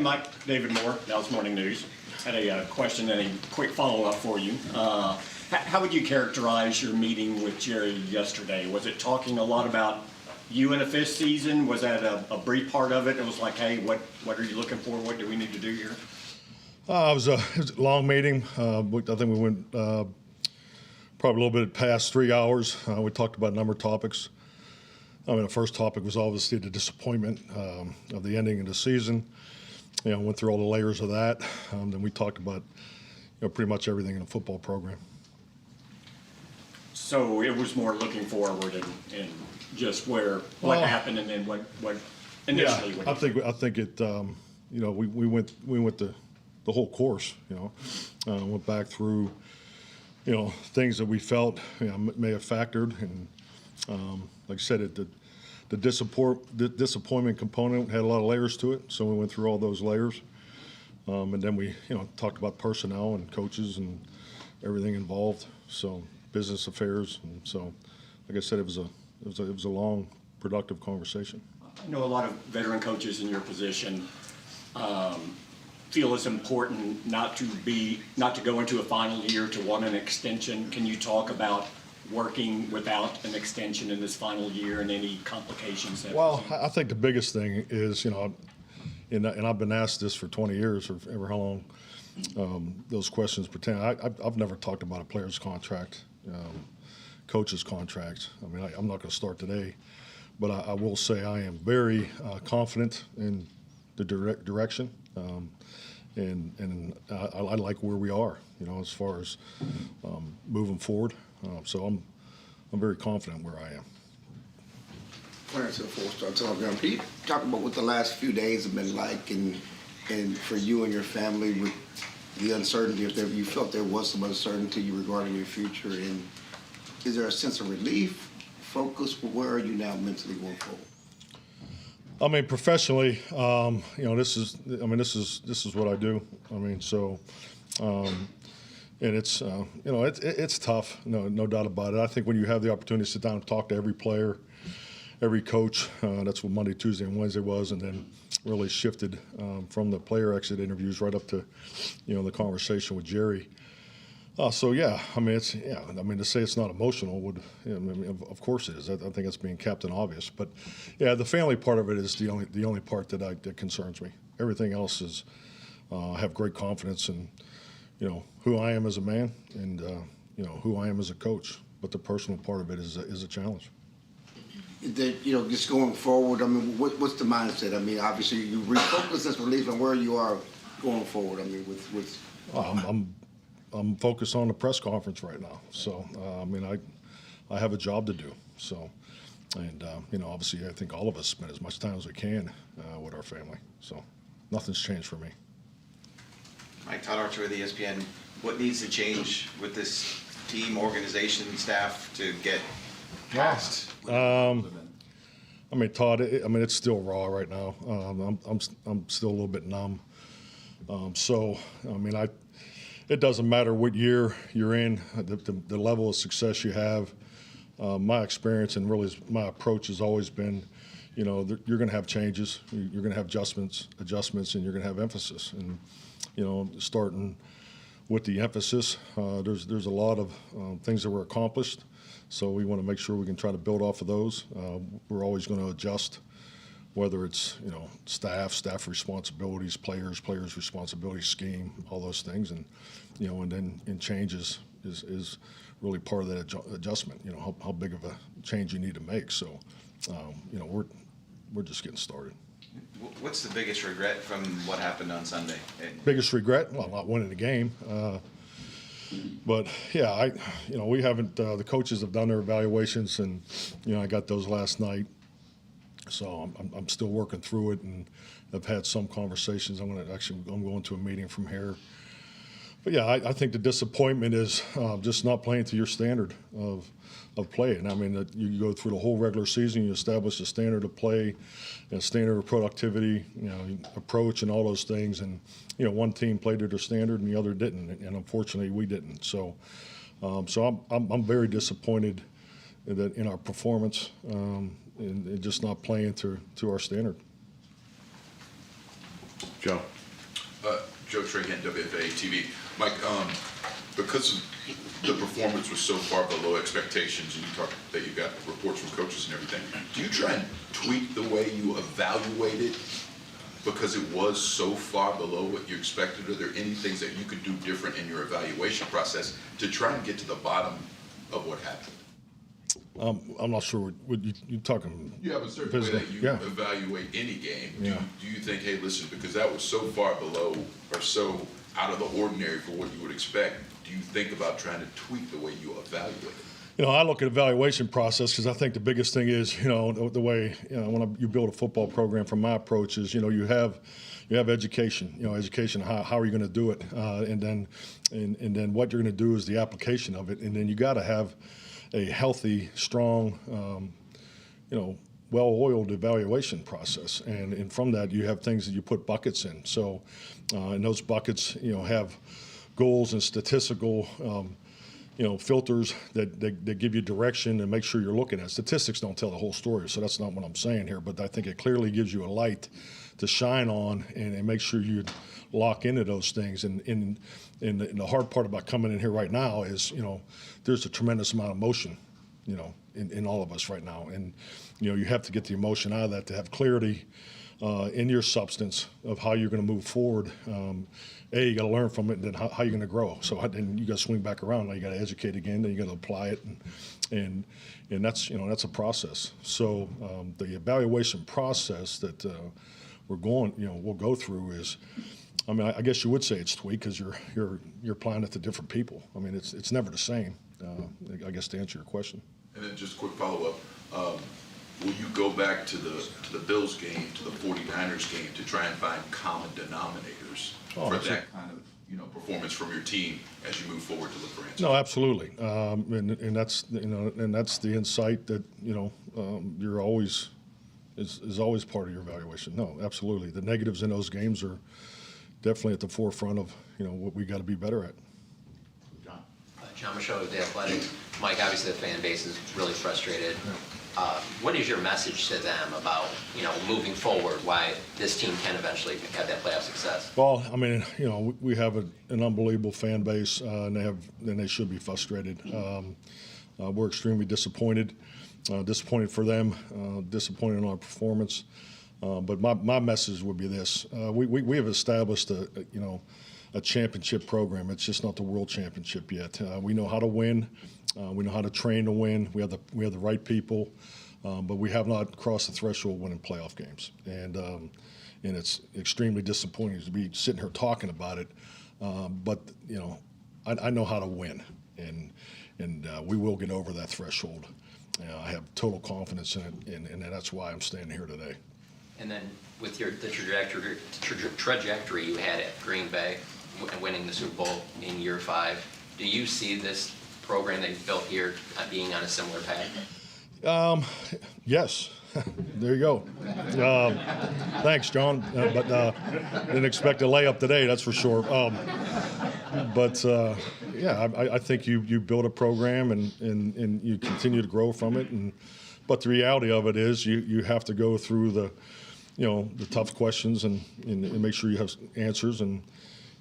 Mike, David Moore, Dallas Morning News. Had a question and a quick follow-up for you. How would you characterize your meeting with Jerry yesterday? Was it talking a lot about you in a fifth season? Was that a brief part of it? It was like, hey, what are you looking for? What do we need to do here? It was a long meeting. I think we went probably a little bit past 3 hours. We talked about a number of topics. The first topic was obviously the disappointment of the ending of the season. Went through all the layers of that. Then we talked about pretty much everything in the football program. So it was more looking forward and just what happened and then what initially. Yeah, I think it. We went the whole course. Went back through things that we felt may have factored, and like I said, the disappointment component had a lot of layers to it, so we went through all those layers, and then we talked about personnel and coaches and everything involved, so business affairs, and so like I said, it was a long, productive conversation. I know a lot of veteran coaches in your position feel it's important not to go into a final year to want an extension. Can you talk about working without an extension in this final year and any complications that I think the biggest thing is, and I've been asked this for 20 years or ever how long those questions pertain. I've never talked about a player's contract, coach's contract. I'm not going to start today, but I will say I am very confident in the direction, and I like where we are, as far as moving forward. So I'm very confident where I am. Clarence, before we start talking, can you talk about what the last few days have been like, and for you and your family with the uncertainty, if you felt there was some uncertainty regarding your future, and is there a sense of relief, focus? Where are you now mentally going forward? Professionally, this is what I do. And it's it's tough, no doubt about it. I think when you have the opportunity to sit down and talk to every player, every coach, that's what Monday, Tuesday, and Wednesday was, and then really shifted from the player exit interviews right up to the conversation with Jerry. To say it's not emotional would, of course it is. I think it's being Captain Obvious, but yeah, the family part of it is the only part that concerns me. Everything else is I have great confidence in who I am as a man and who I am as a coach. But the personal part of it is a challenge. Just going forward, what's the mindset? Obviously you refocus this relief on where you are going forward. I'm focused on the press conference right now. So I have a job to do. So, and obviously I think all of us spend as much time as we can with our family. So nothing's changed for me. Mike, Todd Archer with ESPN. What needs to change with this team, organization, staff to get past? Todd, it's still raw right now. I'm still a little bit numb. It doesn't matter what year you're in, the level of success you have. My experience and really my approach has always been, you're going to have changes, you're going to have adjustments, and you're going to have emphasis. And starting with the emphasis, there's a lot of things that were accomplished, so we want to make sure we can try to build off of those. We're always going to adjust, whether it's staff responsibilities, players responsibilities, scheme, all those things, and and then in changes is really part of that adjustment. How big of a change you need to make. So we're just getting started. What's the biggest regret from what happened on Sunday? Biggest regret? Well, not winning the game. But yeah, we haven't. The coaches have done their evaluations, and I got those last night. So I'm still working through it, and I've had some conversations. I'm going to a meeting from here. But yeah, I think the disappointment is just not playing to your standard of play. And you go through the whole regular season, you establish a standard of play, a standard of productivity, approach, and all those things. And one team played to their standard, and the other didn't. And unfortunately, we didn't. So, I'm very disappointed in our performance and just not playing to our standard. Joe. Joe Trahan, WFA TV. Mike, because the performance was so far below expectations, and you talked that you got reports from coaches and everything, do you try and tweak the way you evaluate it because it was so far below what you expected? Are there any things that you could do different in your evaluation process to try and get to the bottom of what happened? I'm not sure what you're talking. You have a certain way that you evaluate any game. Do you think, hey, listen, because that was so far below or so out of the ordinary for what you would expect, do you think about trying to tweak the way you evaluate it? I look at evaluation process because I think the biggest thing is, the way, when you build a football program, from my approach is, you have education, education, how are you going to do it? And then what you're going to do is the application of it. And then you got to have a healthy, strong, well-oiled evaluation process. And from that, you have things that you put buckets in. So, and those buckets, have goals and statistical, filters that give you direction and make sure you're looking at. Statistics don't tell the whole story, so that's not what I'm saying here. But I think it clearly gives you a light to shine on and make sure you lock into those things. And the hard part about coming in here right now is, there's a tremendous amount of emotion, in all of us right now. And, you have to get the emotion out of that to have clarity in your substance of how you're going to move forward. You got to learn from it, and then how you're going to grow. So then you got to swing back around. Now you got to educate again. Then you got to apply it, and that's that's a process. So the evaluation process that we'll go through is, I guess you would say it's tweak because you're applying it to different people. It's never the same. I guess to answer your question. And then just a quick follow-up. Will you go back to the Bills game, to the 49ers game, to try and find common denominators for that kind of performance from your team as you move forward to look for answers? No, absolutely, and that's that's the insight that you're always is always part of your evaluation. No, absolutely, the negatives in those games are definitely at the forefront of what we got to be better at. John Michaud with The Athletic. Mike, obviously the fan base is really frustrated. What is your message to them about, moving forward, why this team can eventually have that playoff success? Well, we have an unbelievable fan base, and they should be frustrated. We're extremely disappointed for them, disappointed in our performance. But my message would be this: we have established a championship program. It's just not the world championship yet. We know how to win. We know how to train to win. We have the right people, but we have not crossed the threshold winning playoff games. And it's extremely disappointing to be sitting here talking about it. But I know how to win, and we will get over that threshold. I have total confidence in it, and that's why I'm standing here today. And then with the trajectory you had at Green Bay and winning the Super Bowl in year 5, do you see this program that you've built here being on a similar path? Yes. There you go. Thanks, John. But didn't expect a layup today, that's for sure. I think you build a program and you continue to grow from it. But the reality of it is you have to go through the tough questions and make sure you have answers. And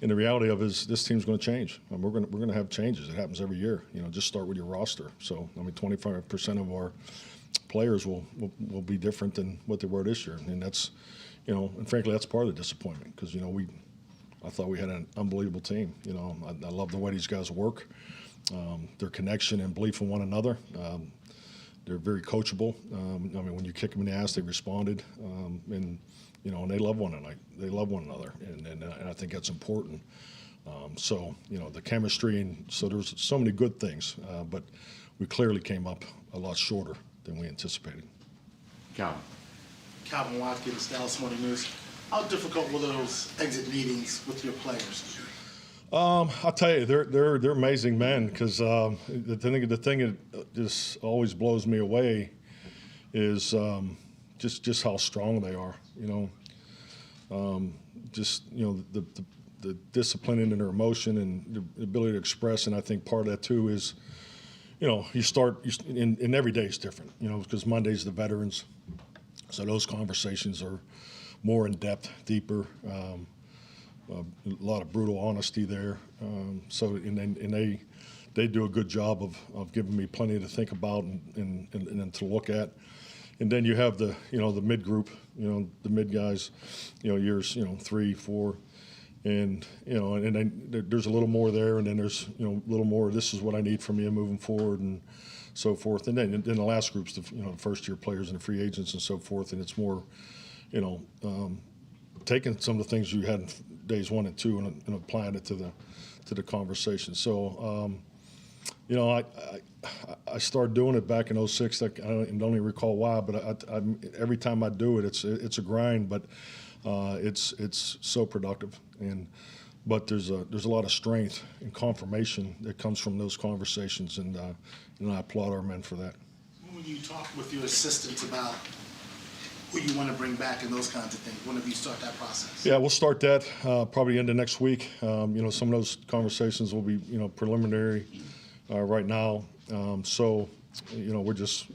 the reality of it is this team's going to change. We're going to have changes. It happens every year. Just start with your roster. So 25% of our players will be different than what they were this year, and that's and frankly that's part of the disappointment because I thought we had an unbelievable team. I love the way these guys work, their connection and belief in one another. They're very coachable. When you kick them in the ass, they responded, and they love one another. They love one another, and I think that's important. The chemistry, and so there's so many good things, but we clearly came up a lot shorter than we anticipated. Calvin Watkins, Dallas Morning News. How difficult were those exit meetings with your players? I'll tell you, they're amazing men because the thing that just always blows me away is just how strong they are. The discipline in their emotion and the ability to express, and I think part of that too is, you start and every day is different. Because Monday's the veterans, so those conversations are more in depth, deeper. A lot of brutal honesty there. And they do a good job of giving me plenty to think about and to look at. And then you have the mid group, the mid guys, years 3, 4, and and then there's a little more there, and then there's a little more. This is what I need from you moving forward, and so forth. And then the last group's the first year players and the free agents and so forth. And it's more, taking some of the things you had in days 1 and 2 and applying it to the conversation. So. I started doing it back in '06. I don't even recall why, but every time I do it, it's a grind, but it's so productive. But there's a lot of strength and confirmation that comes from those conversations, and I applaud our men for that. When you talk with your assistants about who you want to bring back and those kinds of things, when do you start that process? Yeah, we'll start that probably into next week. Some of those conversations will be preliminary. Right now, so we're just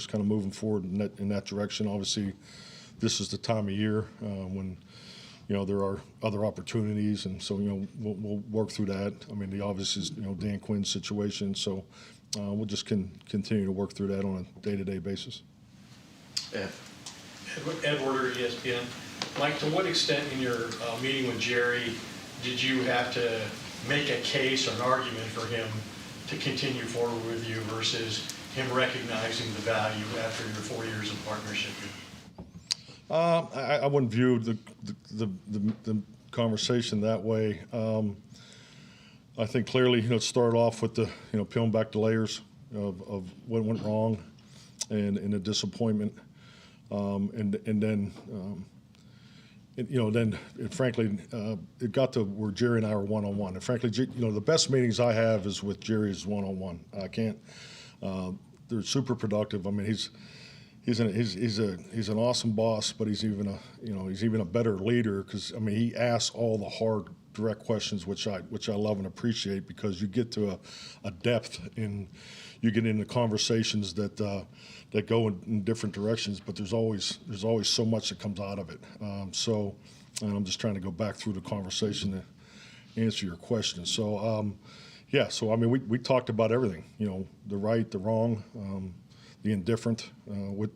kind of moving forward in that direction. Obviously, this is the time of year when there are other opportunities, and so we'll work through that. I mean, the obvious is Dan Quinn's situation, so we'll just continue to work through that on a day-to-day basis. Ed Warder, ESPN. Mike, to what extent in your meeting with Jerry did you have to make a case or an argument for him to continue forward with you versus him recognizing the value after your 4 years of partnership? I wouldn't view the conversation that way. I think clearly, it started off with the peeling back the layers of what went wrong and the disappointment, and then. Frankly, it got to where Jerry and I were one-on-one. And frankly, the best meetings I have is with Jerry is one-on-one. I can't. They're super productive. I mean, he's an awesome boss, but he's even a better leader because he asks all the hard, direct questions, which I love and appreciate, because you get to a depth in. You get into conversations that go in different directions, but there's always so much that comes out of it. And I'm just trying to go back through the conversation to answer your question. So, we talked about everything. The right, the wrong, the indifferent, what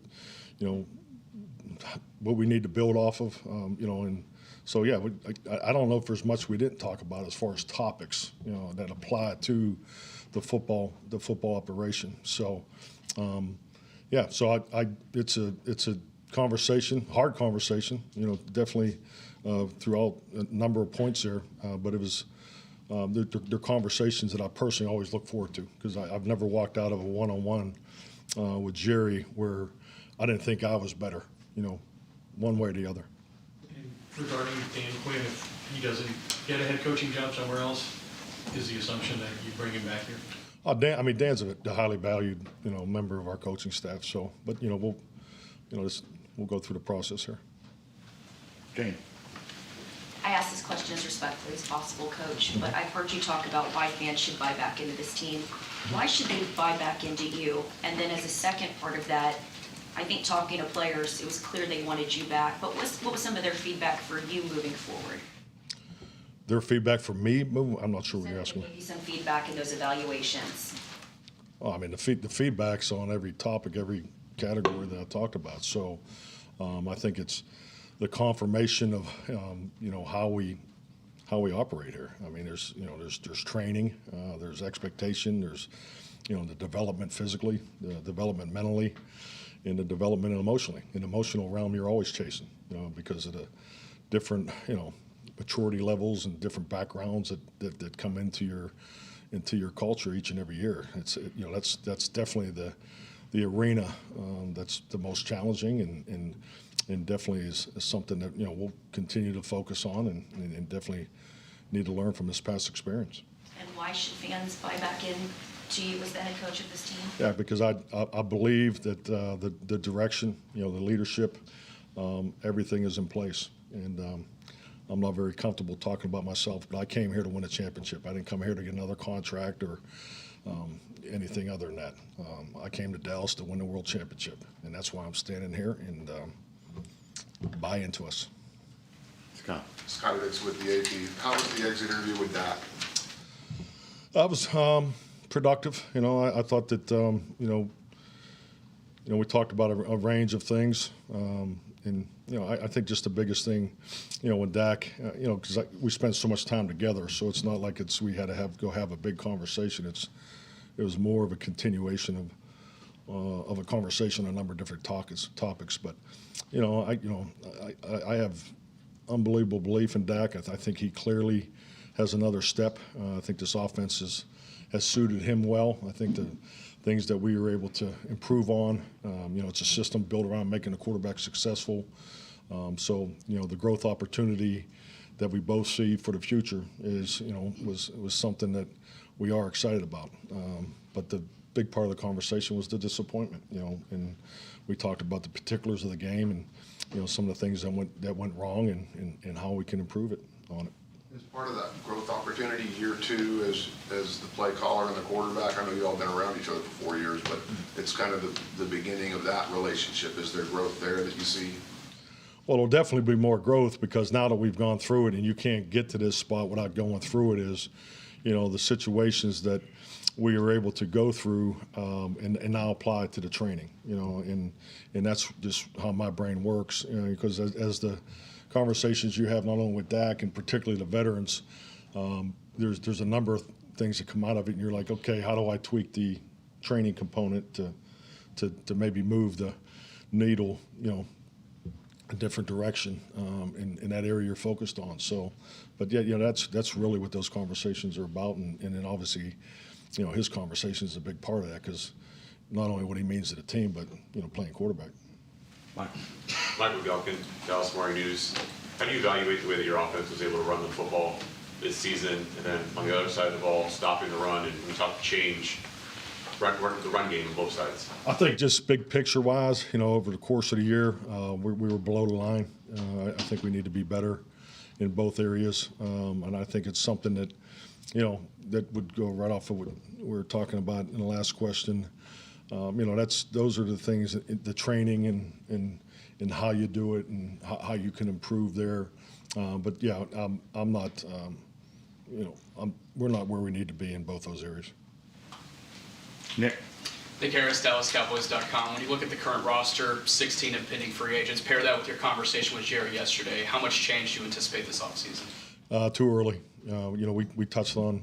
we need to build off of. And so I don't know if there's much we didn't talk about as far as topics, that apply to the football operation. So, so it's a conversation, hard conversation, definitely throughout a number of points there, but it was they're conversations that I personally always look forward to, because I've never walked out of a one-on-one with Jerry where I didn't think I was better, one way or the other. And regarding Dan Quinn, if he doesn't get a head coaching job somewhere else, is the assumption that you bring him back here? Dan's a highly valued, member of our coaching staff. So, but we'll go through the process here. Jane. I ask this question as respectfully as possible, Coach, but I've heard you talk about why fans should buy back into this team. Why should they buy back into you? And then as a second part of that, I think talking to players, it was clear they wanted you back, but what was some of their feedback for you moving forward? Their feedback for me? I'm not sure what you're asking. Give you some feedback in those evaluations. Well, the feedback's on every topic, every category that I talked about. So I think it's the confirmation of how we operate here. There's training, there's expectation, there's the development physically, the development mentally, and the development emotionally. In the emotional realm, you're always chasing, because of the different maturity levels and different backgrounds that come into your culture each and every year. It's that's definitely the arena that's the most challenging and definitely is something that we'll continue to focus on and definitely need to learn from this past experience. And why should fans buy back in to you as the head coach of this team? Yeah, because I believe that the direction, the leadership, everything is in place, and I'm not very comfortable talking about myself, but I came here to win a championship. I didn't come here to get another contract or anything other than that. I came to Dallas to win the world championship, and that's why I'm standing here. And buy into us. Scott. Scott Hicks with the AP. How was the exit interview with Dak? That was productive. I thought that we talked about a range of things, and I think just the biggest thing, with Dak, because we spent so much time together, so it's not like we had to go have a big conversation. It was more of a continuation of a conversation on a number of different topics. But I have unbelievable belief in Dak. I think he clearly has another step. I think this offense has suited him well. I think the things that we were able to improve on, it's a system built around making the quarterback successful. So the growth opportunity that we both see for the future was something that we are excited about. But the big part of the conversation was the disappointment, and we talked about the particulars of the game and some of the things that went wrong and how we can improve it on it. As part of that growth opportunity, year two as the play caller and the quarterback, I know you all been around each other for 4 years, but it's kind of the beginning of that relationship. Is there growth there that you see? Well, it'll definitely be more growth, because now that we've gone through it, and you can't get to this spot without going through it, is, the situations that we were able to go through and now apply to the training, and that's just how my brain works, because as the conversations you have not only with Dak and particularly the veterans, there's a number of things that come out of it, and you're like, okay, how do I tweak the training component to maybe move the needle, a different direction in that area you're focused on. So, but yeah, that's really what those conversations are about, and then obviously, his conversation is a big part of that, because not only what he means to the team, but playing quarterback. Michael Galkin, Dallas Morning News. How do you evaluate the way that your offense was able to run the football this season, and then on the other side of the ball, stopping the run, and we talk change, the run game on both sides? I think just big picture wise, over the course of the year, we were below the line. I think we need to be better in both areas, and I think it's something that, that would go right off of what we were talking about in the last question. Those are the things, the training and how you do it and how you can improve there. But yeah, I'm not, we're not where we need to be in both those areas. Nick. Nick Harris, DallasCowboys.com. When you look at the current roster, 16 of pending free agents, pair that with your conversation with Jerry yesterday, how much change do you anticipate this offseason? Too early. We touched on,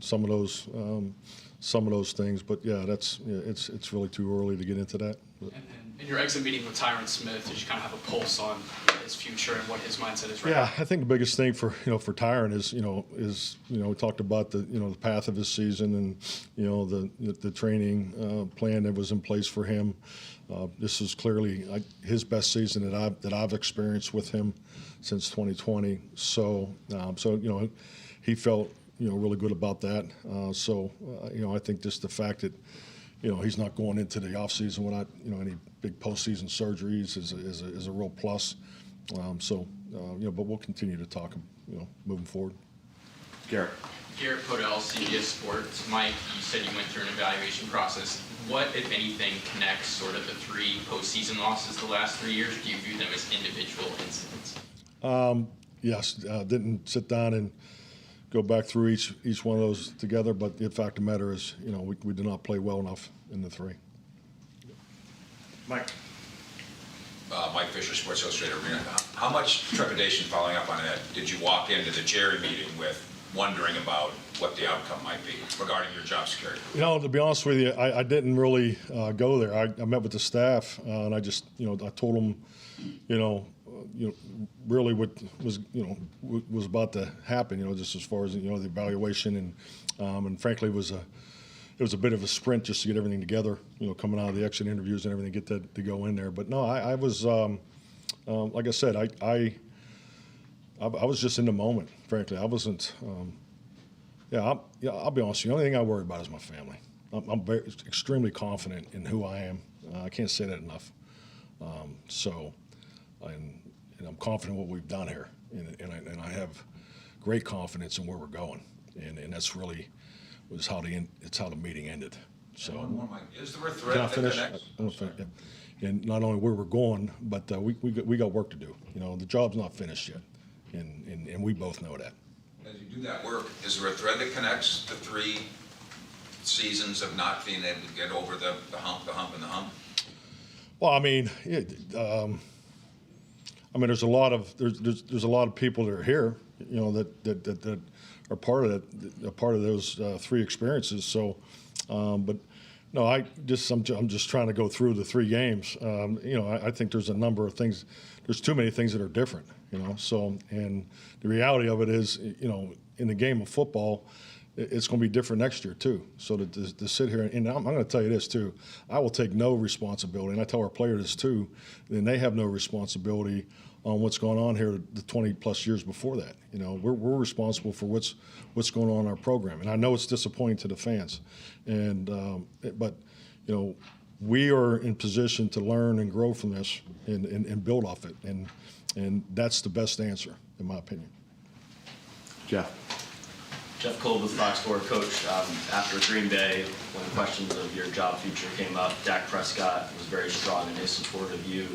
some of those things, but yeah, it's really too early to get into that. But. And in your exit meeting with Tyron Smith, did you kind of have a pulse on his future and what his mindset is right now? Yeah, I think the biggest thing for Tyron is we talked about the the path of his season and the training plan that was in place for him. This is clearly his best season that I've experienced with him since 2020. So he felt really good about that. I think just the fact that he's not going into the offseason without any big postseason surgeries is a real plus. But we'll continue to talk moving forward. Garrett. Garrett Podell, CBS Sports. Mike, you said you went through an evaluation process. What, if anything, connects sort of the 3 postseason losses the last 3 years? Do you view them as individual incidents? Yes, didn't sit down and go back through each one of those together, but the fact of the matter is, we did not play well enough in the 3. Mike. Mike Fisher, Sports Illustrated Arena. How much trepidation, following up on that, did you walk into the Jerry meeting with, wondering about what the outcome might be regarding your job security? To be honest with you, I didn't really go there. I met with the staff, and I just, I told them, really what was about to happen, just as far as, the evaluation and frankly, it was a bit of a sprint just to get everything together, coming out of the exit interviews and everything, get that to go in there. But no, I was, like I said, I was just in the moment, frankly. I wasn't, I'll be honest with you, the only thing I worry about is my family. I'm extremely confident in who I am. I can't say that enough. And I'm confident in what we've done here, and I have great confidence in where we're going, and that's really it's how the meeting ended. So. One more, Mike. Is there a Can I thread that finish? connects? I don't think, yeah. And not only where we're going, but we got work to do. You know, the job's not finished yet, and we both know that. As you do that work, is there a thread that connects the 3 seasons of not being able to get over the hump, and the hump? Well, I mean, there's a lot of there's a lot of people that are here, you know, that are part of that, a part of those 3 experiences. So, but no, I'm just trying to go through the 3 games. You know, I think there's a number of things. There's too many things that are different, you know. So, and the reality of it is, you know, in the game of football, it's going to be different next year too. So to sit here, and I'm going to tell you this too, I will take no responsibility, and I tell our players this too, and they have no responsibility on what's going on here the 20 plus years before that. You know, we're responsible for what's going on in our program, and I know it's disappointing to the fans, and but you know, we are in position to learn and grow from this and build off it, and that's the best answer in my opinion. Jeff. Jeff Cole with Fox 4. Coach, after Green Bay, when the questions of your job future came up, Dak Prescott was very strong in his support of you.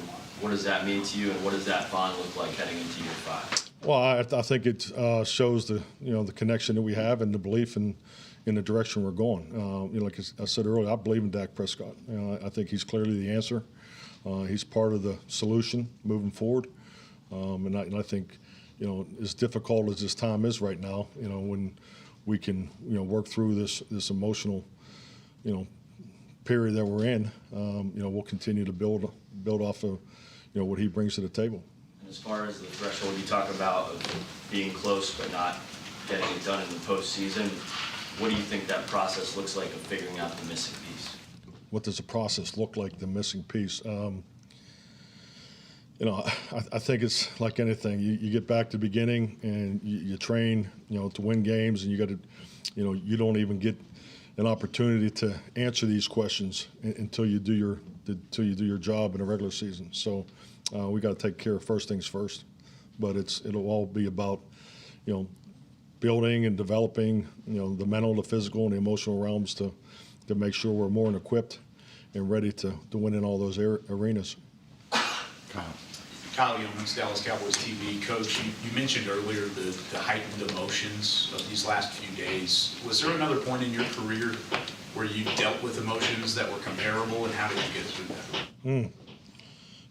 What does that mean to you, and what does that bond look like heading into year 5? Well, I think it shows the connection that we have and the belief in the direction we're going. You know, like I said earlier, I believe in Dak Prescott. You know, I think he's clearly the answer. He's part of the solution moving forward, and I think, you know, as difficult as this time is right now, you know, when we can, you know, work through this emotional, you know, period that we're in, you know, we'll continue to build off of, you know, what he brings to the table. And as far as the threshold you talk about of being close but not getting it done in the postseason, what do you think that process looks like of figuring out the missing piece? What does the process look like, the missing piece? You know, I think it's like anything. You get back to the beginning and you train, you know, to win games, and you got to, you know, you don't even get an opportunity to answer these questions until you do your job in a regular season. So we got to take care of first things first. But it'll all be about, you know, building and developing, you know, the mental, the physical, and the emotional realms to make sure we're more than equipped and ready to win in all those arenas. Kyle Youmans, Dallas Cowboys TV. Coach, you mentioned earlier the heightened emotions of these last few days. Was there another point in your career where you dealt with emotions that were comparable, and how did you get through that?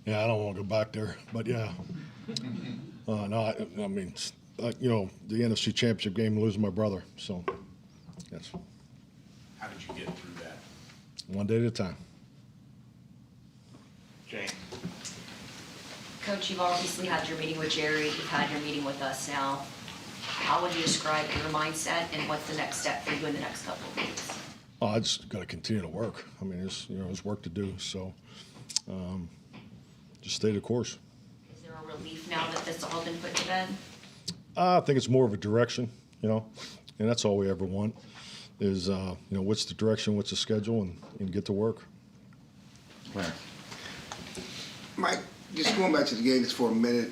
Yeah, I don't want to go back there, but yeah. No, I mean, you know, the NFC Championship game, losing my brother, so yes. How did you get through that? One day at a time. Jane. Coach, you've obviously had your meeting with Jerry, you've had your meeting with us now. How would you describe your mindset, and what's the next step for you in the next couple of weeks? Oh, I just got to continue to work. I mean, there's work to do, so just stay the course. Is there a relief now that this has all been put to bed? I think it's more of a direction, you know, and that's all we ever want is, you know, what's the direction, what's the schedule, and get to work. Claire. Mike, just going back to the game just for a minute,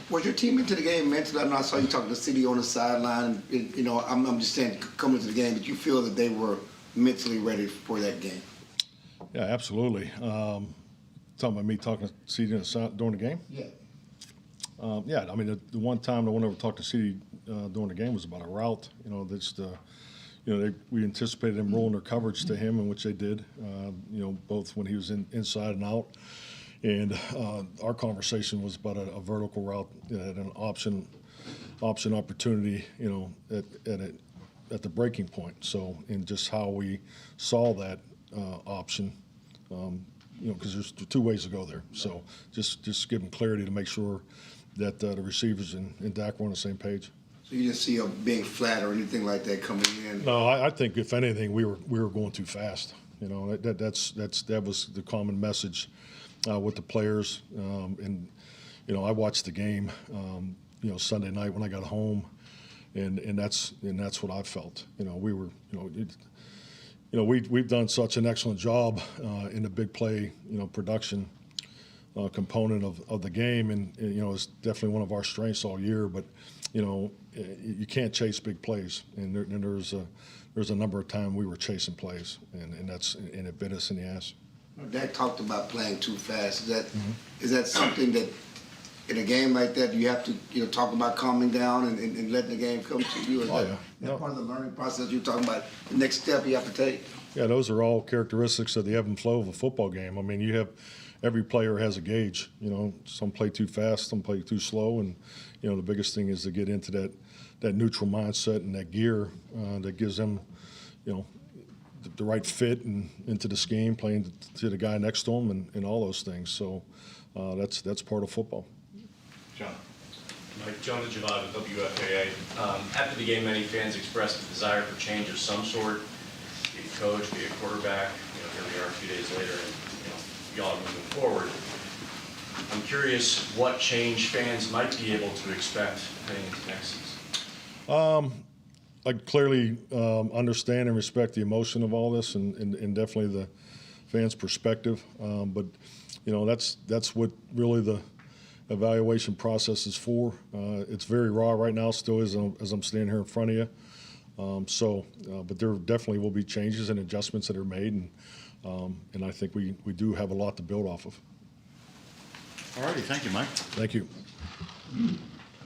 was your team into the game mentally? I know I saw you talking to City on the sideline. You know, I'm just saying, coming to the game, did you feel that they were mentally ready for that game? Yeah, absolutely. Talking about me talking to City during the game? Yeah. Yeah, I mean, the one time I went over to talk to City during the game was about a route. You know, that's we anticipated them rolling their coverage to him, and which they did. You know, both when he was inside and out. And our conversation was about a vertical route, you know, at an option opportunity, you know, at the breaking point. So, and just how we saw that option, you know, because there's 2 ways to go there. So, just give them clarity to make sure that the receivers and Dak were on the same page. So you didn't see him being flat or anything like that coming in? No, I think if anything, we were going too fast. You know, that was the common message. With the players, and you know, I watched the game, you know, Sunday night when I got home, and that's what I felt. You know, we were, you know, we've done such an excellent job in the big play, you know, production component of the game, and you know, it's definitely one of our strengths all year. But you know, you can't chase big plays, and there's a number of times we were chasing plays, and it bit us in the ass. Dak talked about playing too fast. Is that something that in a game like that you have to talk about calming down and letting the game come to you? Is that part of the learning process you're talking about? The next step you have to take. Yeah, those are all characteristics of the ebb and flow of a football game. I mean, every player has a gauge. You know, some play too fast, some play too slow, and you know, the biggest thing is to get into that neutral mindset and that gear that gives them, you know, the right fit and into the scheme, playing to the guy next to them, and all those things. So that's part of football. John. Mike, John Javad with WFAA. After the game, many fans expressed a desire for change of some sort, be a coach, be a quarterback. You know, here we are a few days later, and y'all are moving forward. I'm curious what change fans might be able to expect heading into next season. I clearly understand and respect the emotion of all this, and definitely the fans' perspective. But you know, that's what really the evaluation process is for. It's very raw right now, still is, as I'm standing here in front of you. But there definitely will be changes and adjustments that are made, and I think we do have a lot to build off of. All righty, thank you, Mike. Thank you.